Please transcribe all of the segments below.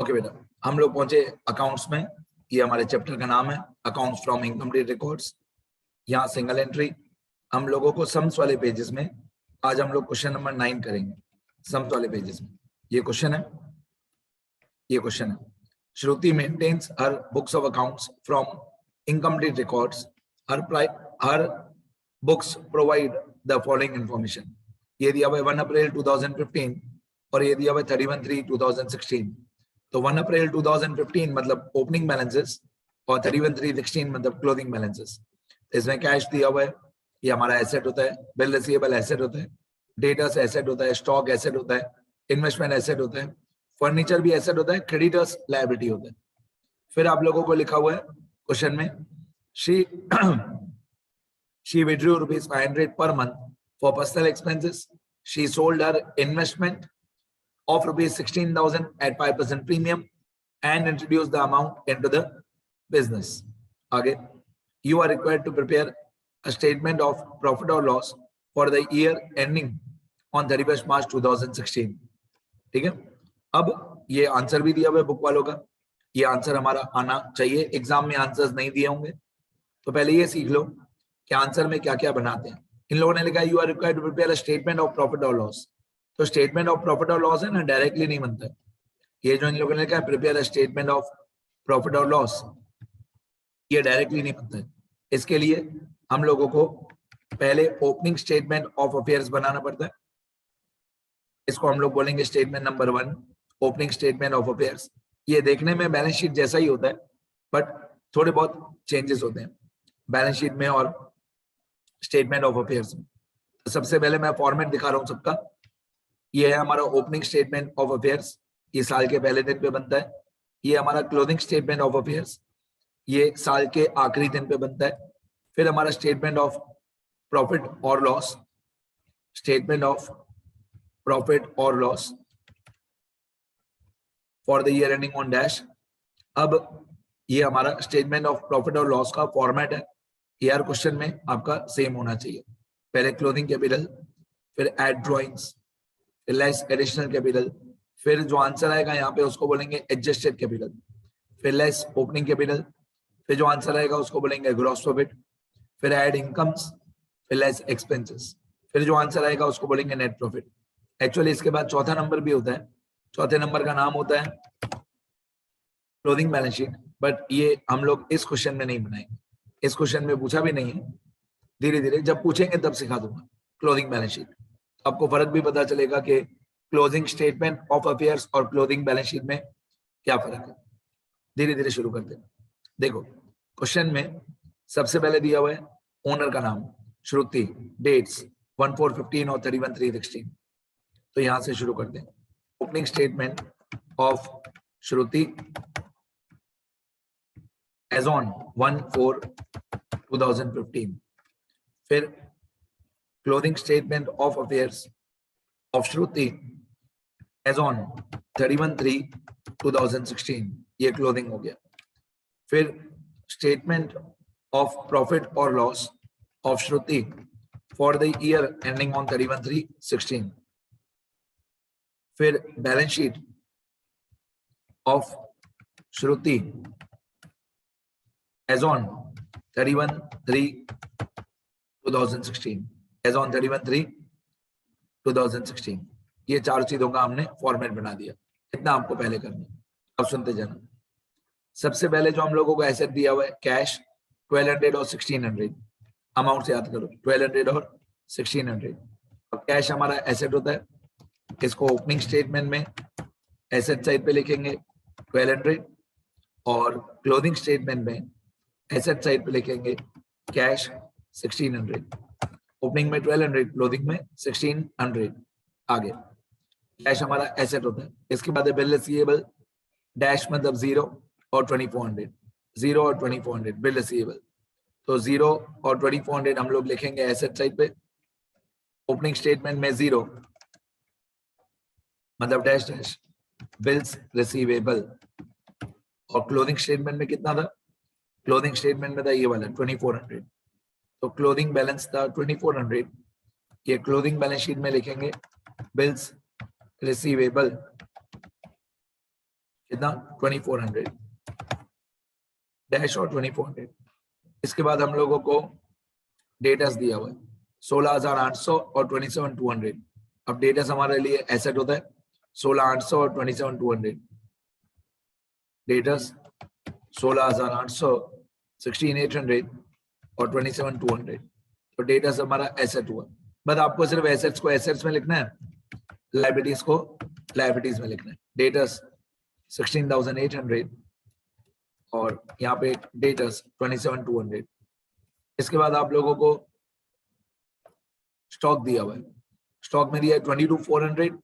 Okay बेटा, हम लोग पहुंचे अकाउंट्स में। ये हमारे चैप्टर का नाम है अकाउंट्स फ्रॉम इनकम्प्लीट रिकॉर्ड्स। यहाँ सिंगल एंट्री। हम लोगों को सम्स वाले पेजेस में आज हम लोग क्वेश्चन नंबर 9 करेंगे। सम्स वाले पेजेस में ये क्वेश्चन है, ये क्वेश्चन है। Shruti maintains her books of accounts from incomplete records. Her books provide the following information. ये दिया हुआ है 1 अप्रैल 2015 और ये दिया हुआ है 31/3/2016। तो 1 अप्रैल 2015 मतलब ओपनिंग बैलेंसेस और 31/3/16 मतलब क्लोजिंग बैलेंसेस। इसमें कैश दिया हुआ है, ये हमारा एसेट होता है, बिल रिसीवेबल एसेट होता है, डेटर्स एसेट होता है, स्टॉक एसेट होता है, इन्वेस्टमेंट एसेट होता है, फर्नीचर भी एसेट होता है, क्रेडिटर्स लायबिलिटी होता है। फिर आप लोगों को लिखा हुआ है क्वेश्चन में, she withdrew rupees 500 per month for personal expenses. She sold her investment of rupees 16,000 at 5% premium and introduced the amount into the business. Again, you are required to prepare a statement of profit or loss for the year ending on 31st March 2016. ठीक है, अब ये answer भी दिया हुआ है book वालों का। ये आंसर हमारा आना चाहिए, एग्जाम में आंसर्स नहीं दिए होंगे तो पहले ये सीख लो कि आंसर में क्या क्या बनाते हैं। इन लोगों ने लिखा you are required to prepare a statement of profit और लॉस। तो स्टेटमेंट ऑफ प्रॉफिट और लॉस है ना, डायरेक्टली नहीं बनता है। ये जो इन लोगों ने लिखा है prepare a statement of profit और लॉस, ये डायरेक्टली नहीं बनता है। इसके लिए हम लोगों को पहले ओपनिंग स्टेटमेंट ऑफ अफेयर्स बनाना पड़ता है। इसको हम लोग बोलेंगे statement number 1, opening statement of affairs. ये देखने में बैलेंस शीट जैसा ही होता है बट थोड़े बहुत चेंजेस होते हैं बैलेंस शीट में और स्टेटमेंट ऑफ अफेयर्स में। तो सबसे पहले मैं फॉर्मेट दिखा रहा हूं सबका। ये है हमारा ओपनिंग स्टेटमेंट ऑफ अफेयर्स, ये साल के पहले दिन पे बनता है। ये हमारा क्लोजिंग स्टेटमेंट ऑफ अफेयर्स, ये साल के आखिरी दिन पे बनता है। फिर हमारा स्टेटमेंट ऑफ प्रॉफिट और लॉस, स्टेटमेंट ऑफ प्रॉफिट और loss for the year ending on dash. अब ये हमारा स्टेटमेंट ऑफ प्रॉफिट और लॉस का फॉर्मेट है। यार क्वेश्चन में आपका सेम होना चाहिए। पहले क्लोजिंग कैपिटल, फिर एड ड्रॉइंग्स, फिर लेस एडिशनल कैपिटल, फिर जो आंसर आएगा यहाँ पे उसको बोलेंगे एडजस्टेड कैपिटल, फिर लेस ओपनिंग कैपिटल, फिर जो आंसर आएगा उसको बोलेंगे ग्रॉस प्रॉफिट, फिर एड इनकम्स, फिर लेस एक्सपेंसेस, फिर जो आंसर आएगा उसको बोलेंगे नेट प्रॉफिट। एक्चुअली इसके बाद चौथा नंबर भी होता है। चौथे नंबर का नाम होता है क्लोजिंग बैलेंस शीट, बट ये हम लोग इस क्वेश्चन में नहीं बनाएंगे। इस क्वेश्चन में पूछा भी नहीं है, धीरे धीरे जब पूछेंगे तब सिखा दूंगा क्लोजिंग बैलेंस शीट। आपको फर्क भी पता चलेगा कि क्लोजिंग स्टेटमेंट ऑफ अफेयर्स और क्लोजिंग बैलेंस शीट में क्या फर्क है। धीरे धीरे शुरू करते हैं। देखो क्वेश्चन में सबसे पहले दिया हुआ है ओनर का नाम श्रुति, डेट्स 1/4/15 और 31/3/16। तो यहां से शुरू करते हैं। Opening statement of Shruti as on 1/4/2015। फिर closing statement of affairs of Shruti as on 31/3/2016, ये क्लोजिंग हो गया। फिर स्टेटमेंट ऑफ प्रॉफिट और loss of Shruti for the year ending on 31/3/16। फिर balance sheet of Shruti as on 31/3/2016, as on 31/3/2016। ये चार चीजों का हमने फॉर्मेट बना दिया। इतना आपको पहले करना। अब सुनते जाना। सबसे पहले जो हम लोगों को एसेट दिया हुआ है कैश 1200 और 1600। अमाउंट से याद करो 1200 और 1600। अब कैश हमारा एसेट होता है, इसको ओपनिंग स्टेटमेंट में एसेट साइड पे लिखेंगे 1200 और क्लोजिंग स्टेटमेंट में एसेट साइड पे लिखेंगे कैश 1600। ओपनिंग में 1200, क्लोजिंग में 1600। आगे कैश हमारा एसेट होता है। इसके बाद बिल रिसीवेबल, डैश मतलब 0 और 2400, 0 और 2400 बिल रिसीवेबल। तो 0 और 2400 हम लोग लिखेंगे एसेट साइड पे। ओपनिंग स्टेटमेंट में 0 मतलब डैश डैश बिल्स रिसीवेबल। और क्लोजिंग स्टेटमेंट में कितना था? क्लोजिंग स्टेटमेंट में था ये वाला 2400। तो क्लोजिंग बैलेंस था 2400। ये क्लोजिंग बैलेंस शीट में लिखेंगे बिल्स रिसीवेबल कितना 2400 डैश और 2400। इसके बाद हम लोगों को डेटस दिया हुआ है 16,800 और 27,200। अब डेटस हमारे लिए एसेट होता है 16,800 और 27,200। डेटस 16,800, 16,800 और 27,200। तो डेटस हमारा एसेट हुआ। बस आपको सिर्फ एसेट्स को एसेट्स में लिखना है, लायबिलिटीज को लायबिलिटीज में लिखना है। डेटस 16,800 और यहाँ पे डेटस 27,200। इसके बाद आप लोगों को स्टॉक दिया हुआ है। स्टॉक में दिया है 22,400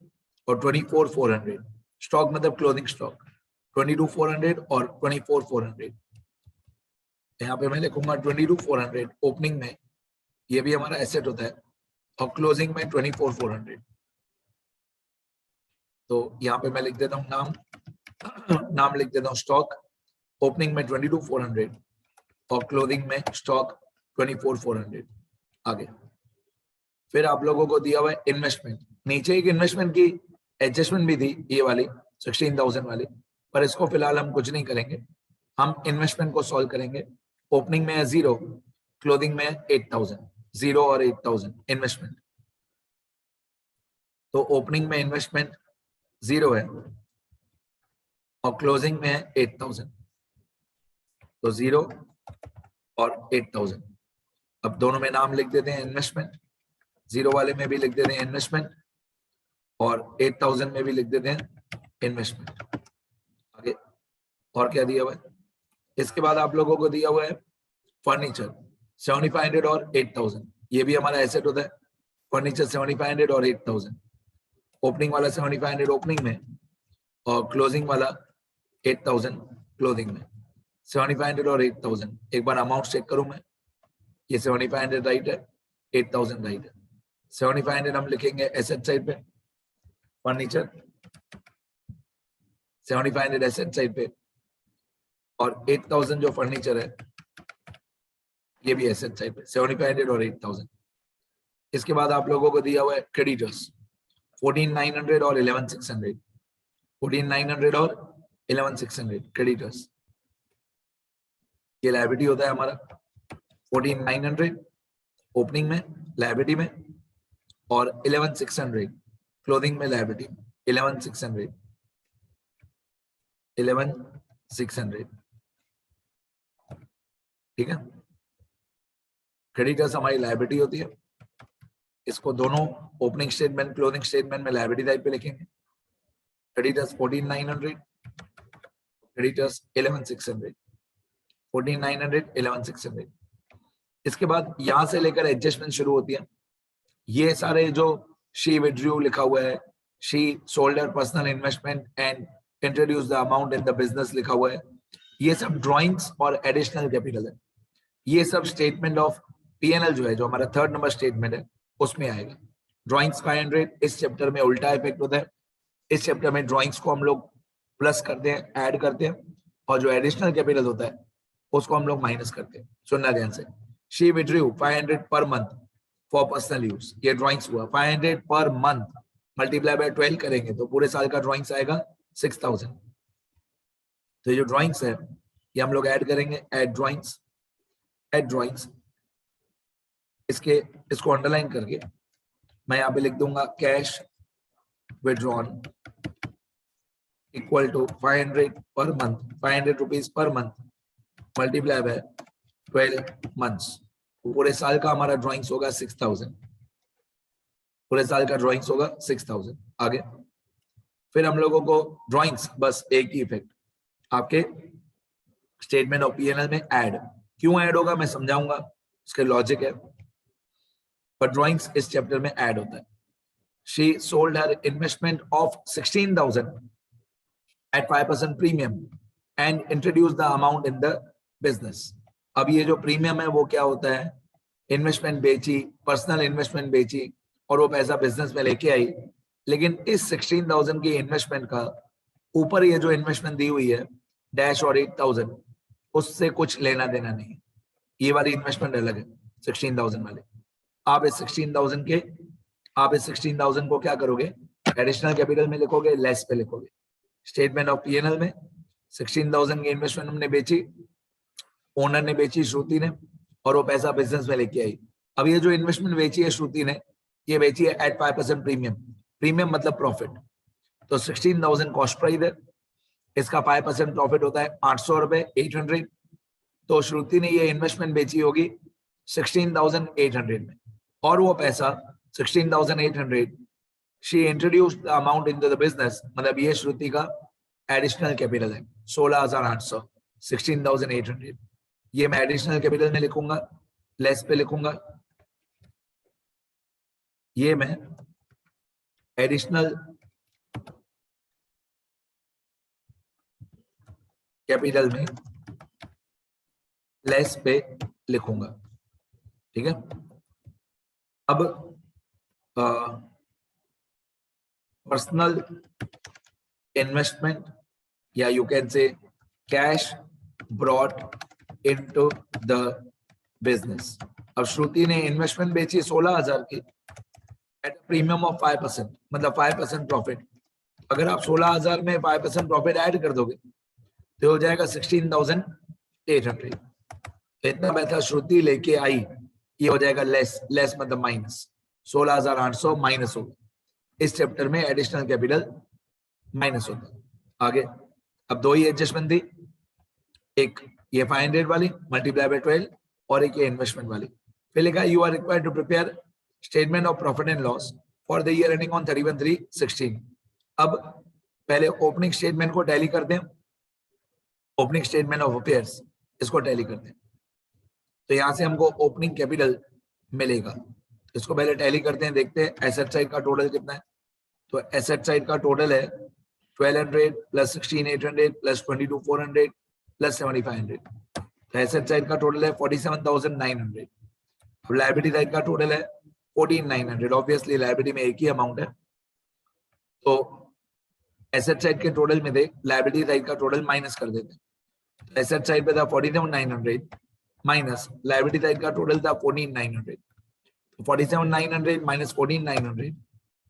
और 24,400। स्टॉक मतलब क्लोथिंग स्टॉक 22,400 और 24,400। यहाँ पे मैं लिखूंगा 22,400 ओपनिंग में, ये भी हमारा एसेट होता है, और क्लोजिंग में 24,400। तो यहाँ पे मैं लिख देता हूँ नाम लिख देता हूँ स्टॉक, ओपनिंग में 22,400 और क्लोजिंग में स्टॉक 24,400। आगे फिर आप लोगों को दिया हुआ है इन्वेस्टमेंट। नीचे एक इन्वेस्टमेंट की एडजस्टमेंट भी थी, ये वाली 16,000 वाली, पर इसको फिलहाल हम कुछ नहीं करेंगे, हम इन्वेस्टमेंट को सॉल्व करेंगे। ओपनिंग में है 0, क्लोजिंग में है 8,000, 0 और 8,000 इन्वेस्टमेंट। तो ओपनिंग में इन्वेस्टमेंट 0 है और क्लोजिंग में है 8,000, तो 0 और 8,000। अब दोनों में नाम लिख देते हैं इन्वेस्टमेंट, 0 वाले में भी लिख देते हैं इन्वेस्टमेंट और 8,000 में भी लिख देते हैं इन्वेस्टमेंट। आगे और क्या दिया हुआ है? इसके बाद आप लोगों को दिया हुआ है फर्नीचर 7,500 और 8,000। ये भी हमारा एसेट होता है। फर्नीचर 7,500 और 8,000। ओपनिंग वाला 7,500 ओपनिंग में और क्लोजिंग वाला 8,000 क्लोजिंग में। 7,500 और 8,000। एक बार अमाउंट चेक करूं मैं, ये 7,500 राइट है, 8,000 राइट है। 7,500 हम लिखेंगे एसेट साइड पे, फर्नीचर 7,500 एसेट साइड पे, और 8,000 जो फर्नीचर है ये भी एसेट साइड पे, 7,500 और 8,000। इसके बाद आप लोगों को दिया हुआ है क्रेडिटर्स 14,900 और 11,600। 14,900 और 11,600 क्रेडिटर्स, ये लायबिलिटी होता है हमारा। 14,900 ओपनिंग में लायबिलिटी में और 11,600 क्लोजिंग में लायबिलिटी। 11,600 ठीक है। क्रेडिटर्स हमारी लायबिलिटी होती है। इसको दोनों ओपनिंग स्टेटमेंट क्लोजिंग स्टेटमेंट में लायबिलिटी टाइप पे लिखेंगे। Creditors 14,900, creditors 11,600। 14,900 11,600। इसके बाद यहां से लेकर एडजस्टमेंट शुरू होती है। ये सारे जो शी विथड्रू लिखा हुआ है, she sold her personal investment and introduce the amount in the business लिखा हुआ है, ये सब ड्राइंग्स और एडिशनल कैपिटल है। ये सब स्टेटमेंट ऑफ पीएनएल जो है, जो हमारा 3rd नंबर स्टेटमेंट है, उसमें आएगा। ड्राइंग्स 500 इस चैप्टर में उल्टा इफेक्ट होता है। इस चैप्टर में ड्राइंग्स को हम लोग प्लस करते हैं, ऐड करते हैं, और जो एडिशनल कैपिटल होता है उसको हम लोग माइनस करते हैं। सुनना ध्यान से, she withdrew 500 per month for personal use, ये ड्राइंग्स हुआ। 500 पर मंथ मल्टीप्लाई बाय 12 करेंगे तो पूरे साल का ड्राइंग्स आएगा 6,000। तो ये जो ड्राइंग्स है ये हम लोग ऐड करेंगे, ऐड ड्राइंग्स, ऐड ड्राइंग्स। इसको अंडरलाइन करके मैं यहाँ पे लिख दूंगा cash withdrawn equal to 500 per month, 500 rupees per month multiply by 12 months. पूरे साल का हमारा ड्राइंग्स होगा 6,000। पूरे साल का ड्राइंग्स होगा 6,000। आगे फिर हम लोगों को ड्राइंग्स बस एक ही इफेक्ट आपके स्टेटमेंट ऑफ पीएनएल में ऐड। क्यों ऐड होगा मैं समझाऊंगा, उसके लॉजिक है, पर ड्राइंग्स इस चैप्टर में ऐड होता है। She sold her investment of 16,000 at 5% premium and introduce the amount in the business. अब ये जो प्रीमियम है वो क्या होता है, इन्वेस्टमेंट बेची, पर्सनल इन्वेस्टमेंट बेची और वो पैसा बिजनेस में लेके आई, लेकिन इस 16,000 की इन्वेस्टमेंट का ऊपर ये जो इन्वेस्टमेंट दी हुई है डैश और 8,000, उससे कुछ लेना देना नहीं। ये वाली इन्वेस्टमेंट अलग है 16,000 वाले। आप इस 16,000 को क्या करोगे, एडिशनल कैपिटल में लिखोगे, लेस पे लिखोगे। स्टेटमेंट ऑफ पीएनएल में 16,000 की इन्वेस्टमेंट हमने बेची, ओनर ने बेची श्रुति ने, और वो पैसा बिजनेस में लेके आई। अब ये जो इन्वेस्टमेंट बेची है श्रुति ने, ये बेची है एट 5% प्रीमियम। प्रीमियम मतलब प्रॉफिट। तो 16,000 कॉस्ट प्राइस है, इसका 5% प्रॉफिट होता है 800 रुपए, 800। तो श्रुति ने ये इन्वेस्टमेंट बेची होगी 16,800 में, और वो पैसा 16,800 she introduced the amount into the business, मतलब ये श्रुति का एडिशनल कैपिटल है 16,800, 16,800। ये मैं एडिशनल कैपिटल में लिखूंगा, लेस पे लिखूंगा, ये मैं एडिशनल कैपिटल में लेस पे लिखूंगा। ठीक है। अब पर्सनल इन्वेस्टमेंट या you can say cash brought into the business. अब श्रुति ने इन्वेस्टमेंट बेची 16,000 की एट प्रीमियम ऑफ 5%, मतलब 5% प्रॉफिट। अगर आप 16,000 में 5% प्रॉफिट ऐड कर दोगे तो हो जाएगा 16,800। इतना पैसा श्रुति लेके आई, ये हो जाएगा लेस, लेस मतलब माइनस, 16,800 माइनस होगा। इस चैप्टर में एडिशनल कैपिटल माइनस होता है। आगे अब दो ही एडजस्टमेंट थी, एक ये 500 वाली मल्टीप्लाई बाय 12 और एक ये इन्वेस्टमेंट वाली। फिर लिखा you are required to prepare statement of profit and loss for the year ending on 31/3/16। अब पहले ओपनिंग स्टेटमेंट को टैली करते हैं, ओपनिंग स्टेटमेंट ऑफ अफेयर्स इसको टैली करते हैं। तो यहां से हमको ओपनिंग कैपिटल मिलेगा, इसको पहले टैली करते हैं, देखते हैं एसेट साइड का टोटल कितना है। तो एसेट साइड का टोटल है 1200 प्लस 16,800 प्लस 22,400 प्लस 7,500। तो एसेट साइड का टोटल है 47,900। अब लायबिलिटी साइड का टोटल है 14,900। ऑब्वियसली लायबिलिटी में एक ही अमाउंट है, तो एसेट साइड के टोटल में देख लायबिलिटी साइड का टोटल माइनस कर देते हैं। तो एसेट साइड पे था 47,900 माइनस लायबिलिटी साइड का टोटल था 14,900। 47,900 माइनस 14,900,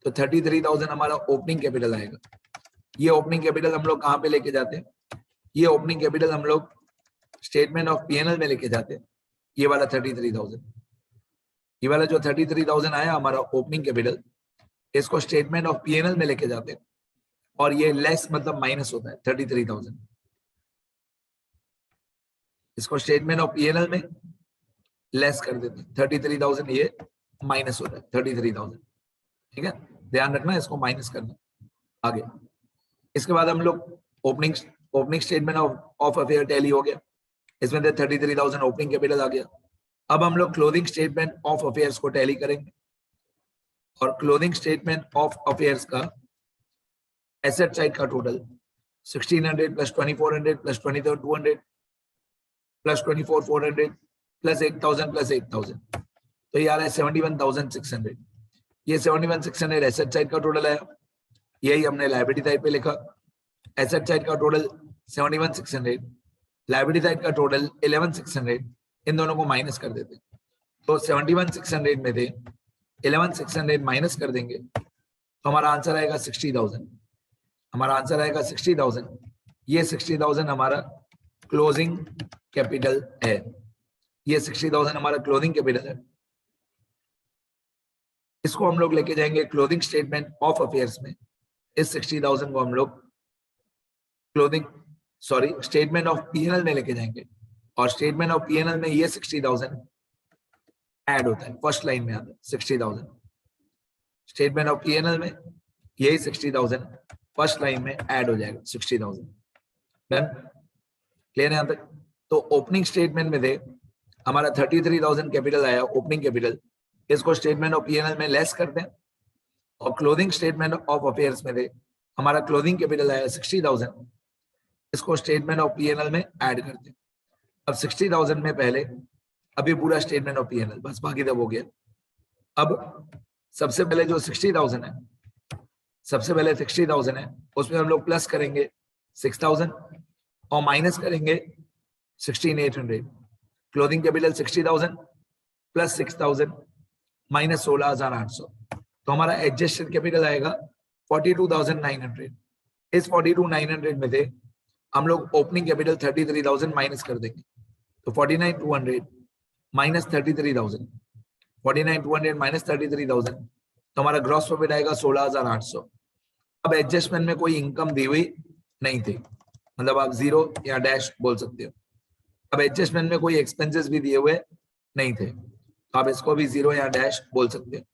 तो 33,000 हमारा ओपनिंग कैपिटल आएगा। ये ओपनिंग कैपिटल हम लोग कहाँ पे लेके जाते हैं? ये ओपनिंग कैपिटल हम लोग स्टेटमेंट ऑफ पीएनएल में लेके जाते हैं। ये वाला 33,000, ये वाला जो 33,000 आया हमारा ओपनिंग कैपिटल, इसको स्टेटमेंट ऑफ पीएनएल में लेके जाते हैं, और ये लेस मतलब माइनस होता है 33,000। इसको स्टेटमेंट ऑफ पीएनएल में लेस कर देते हैं 33,000, ये माइनस होता है 33,000। ठीक है, ध्यान रखना इसको माइनस करना। आगे इसके बाद हम लोग opening statement of affair tally हो गया, इसमें 33,000 ओपनिंग कैपिटल आ गया। अब हम लोग क्लोजिंग स्टेटमेंट ऑफ अफेयर्स को टैली करेंगे, और क्लोजिंग स्टेटमेंट ऑफ अफेयर्स का एसेट साइड का total 1600 plus 2400 plus 2200 plus 24,400 plus 8,000 plus 8,000, तो ये आ रहा है 71,600। ये 71,600 एसेट साइड का टोटल है, यही हमने लायबिलिटी साइड पे लिखा। एसेट साइड का टोटल 71,600, लायबिलिटी साइड का टोटल 11,600, इन दोनों को माइनस कर देते। तो 71,600 में से 11,600 माइनस कर देंगे तो हमारा आंसर आएगा 60,000। हमारा आंसर आएगा 60,000। ये 60,000 हमारा क्लोजिंग कैपिटल है। ये 60,000 हमारा क्लोजिंग कैपिटल है। इसको हम लोग लेके जाएंगे क्लोजिंग स्टेटमेंट ऑफ अफेयर्स में। इस 60,000 को हम लोग स्टेटमेंट ऑफ पीएनएल में लेके जाएंगे, और स्टेटमेंट ऑफ पीएनएल में ये 60,000 ऐड होता है, फर्स्ट लाइन में आता है 60,000। स्टेटमेंट ऑफ पीएनएल में यही 60,000 फर्स्ट लाइन में ऐड हो जाएगा 60,000। डन, क्लियर है यहां तक? तो ओपनिंग स्टेटमेंट में दे हमारा 33,000 कैपिटल आया, ओपनिंग कैपिटल, इसको स्टेटमेंट ऑफ पीएनएल में लेस कर दें, और क्लोजिंग स्टेटमेंट ऑफ अफेयर्स में दे हमारा क्लोजिंग कैपिटल आया 60,000, इसको स्टेटमेंट ऑफ पीएनएल में ऐड कर दें। अब 60,000 में पहले अभी पूरा स्टेटमेंट ऑफ पीएनएल, बस बाकी तब हो गया। अब सबसे पहले जो 60,000 है, सबसे पहले 60,000 है, उसमें हम लोग प्लस करेंगे 6,000 और माइनस करेंगे 16,800। क्लोजिंग कैपिटल 60,000 प्लस 6,000 माइनस 16,800, तो हमारा एडजस्टेड कैपिटल आएगा 42,900। इस 42,900 में थे, हम लोग ओपनिंग कैपिटल 33,000 माइनस कर देंगे, तो 49,200 माइनस 33,000, 49,200 माइनस 33,000, तो हमारा ग्रॉस प्रॉफिट आएगा 16,800। अब एडजस्टमेंट में कोई इनकम दी हुई नहीं थी, मतलब आप जीरो या डैश बोल सकते हो। अब एडजस्टमेंट में कोई एक्सपेंसेस भी दिए हुए नहीं थे, तो आप इसको भी जीरो या डैश बोल सकते हो।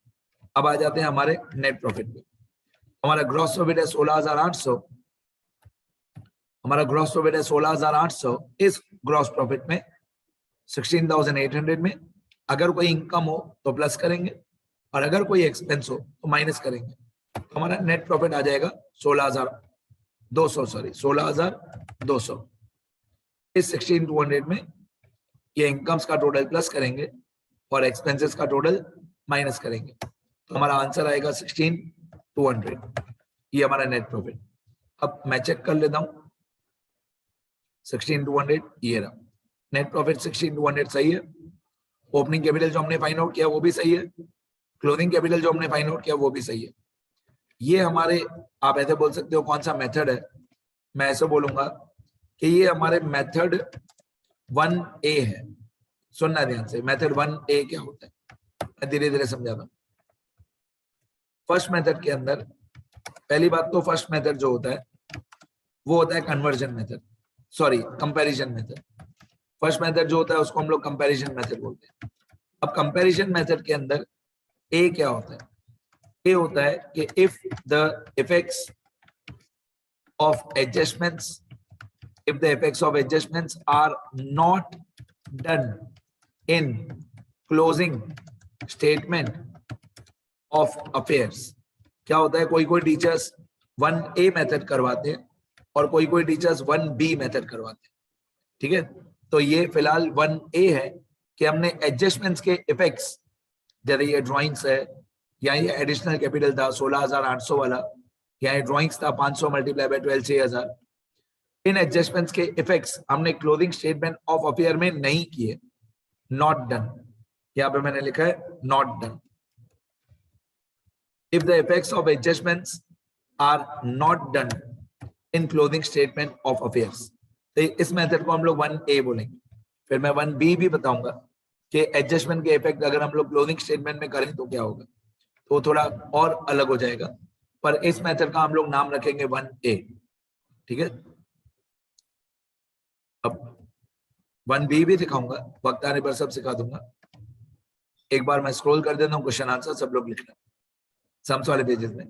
अब आ जाते हैं हमारे नेट प्रॉफिट पे। हमारा ग्रॉस प्रॉफिट है 16,800, हमारा ग्रॉस प्रॉफिट है 16,800। इस ग्रॉस प्रॉफिट में 16,800 में अगर कोई इनकम हो तो प्लस करेंगे, और अगर कोई एक्सपेंस हो तो माइनस करेंगे, तो हमारा नेट प्रॉफिट आ जाएगा 16,200, सॉरी 16,200। इस 16,200 में ये इनकम्स का टोटल प्लस करेंगे और एक्सपेंसेस का टोटल माइनस करेंगे, तो हमारा आंसर आएगा 16,200। ये हमारा नेट प्रॉफिट। अब मैं चेक कर लेता हूं, 16,200 ये रहा नेट प्रॉफिट। 16,200 सही है। ओपनिंग कैपिटल जो हमने फाइंड आउट किया वो भी सही है, क्लोजिंग कैपिटल जो हमने फाइंड आउट किया वो भी सही है। ये हमारे, आप ऐसे बोल सकते हो कौन सा मेथड है, मैं ऐसे बोलूंगा कि ये हमारे मेथड 1A है। सुनना ध्यान से, मेथड 1A क्या होता है, मैं धीरे धीरे समझाता हूं। फर्स्ट मेथड के अंदर पहली बात तो फर्स्ट मेथड जो होता है वो होता है conversion method, sorry comparison method. First method जो होता है उसको हम लोग कंपैरिजन मेथड बोलते हैं। अब कंपैरिजन मेथड के अंदर ए क्या होता है, ए होता है कि if the effects of adjustments, if the effects of adjustments are not done in closing statement of affairs। क्या होता है, कोई कोई टीचर्स 1A मेथड करवाते हैं और कोई कोई टीचर्स 1B मेथड करवाते हैं, ठीक है। तो ये फिलहाल 1A है कि हमने एडजस्टमेंट्स के इफेक्ट्स, जैसे ये ड्राइंग्स है या ये एडिशनल कैपिटल था 16,800 वाला, या ये ड्राइंग्स था 500 मल्टीप्लाई बाय 12 6,000, इन एडजस्टमेंट्स के इफेक्ट्स हमने क्लोजिंग स्टेटमेंट ऑफ अफेयर में नहीं किए, नॉट डन। यहां पे मैंने लिखा है not done. If the effects of adjustments are not done in closing statement of affairs, तो इस मेथड को हम लोग 1A बोलेंगे। फिर मैं 1B भी बताऊंगा कि एडजस्टमेंट के इफेक्ट अगर हम लोग क्लोजिंग स्टेटमेंट में करें तो क्या होगा, तो थोड़ा और अलग हो जाएगा, पर इस मेथड का हम लोग नाम रखेंगे 1A, ठीक है। अब 1B भी दिखाऊंगा, वक्त आने पर सब सिखा दूंगा। एक बार मैं स्क्रॉल कर देता हूँ, क्वेश्चन आंसर सब लोग लिखना सम्स वाले पेजेस में।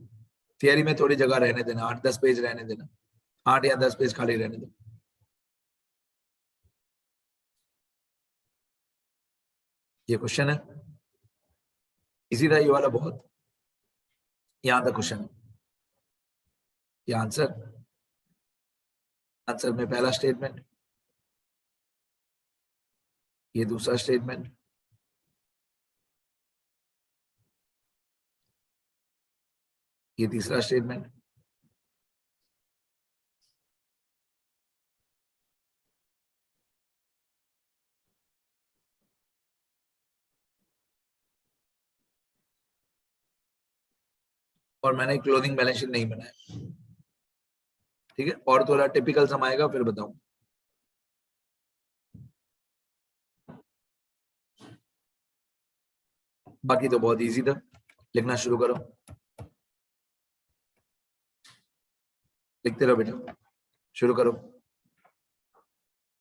थियरी में थोड़ी जगह रहने देना, 8-10 पेज रहने देना, 8 या 10 पेज खाली रहने दो। ये क्वेश्चन है, इसी तरह ये वाला बहुत, यहां तक क्वेश्चन है। ये आंसर, आंसर में पहला स्टेटमेंट, ये दूसरा स्टेटमेंट, ये तीसरा स्टेटमेंट, और मैंने क्लोजिंग बैलेंस शीट नहीं बनाया, ठीक है। और थोड़ा टिपिकल समाएगा फिर बताऊं। बाकी तो बहुत इजी था, लिखना शुरू करो, लिखते रहो बेटा, शुरू करो।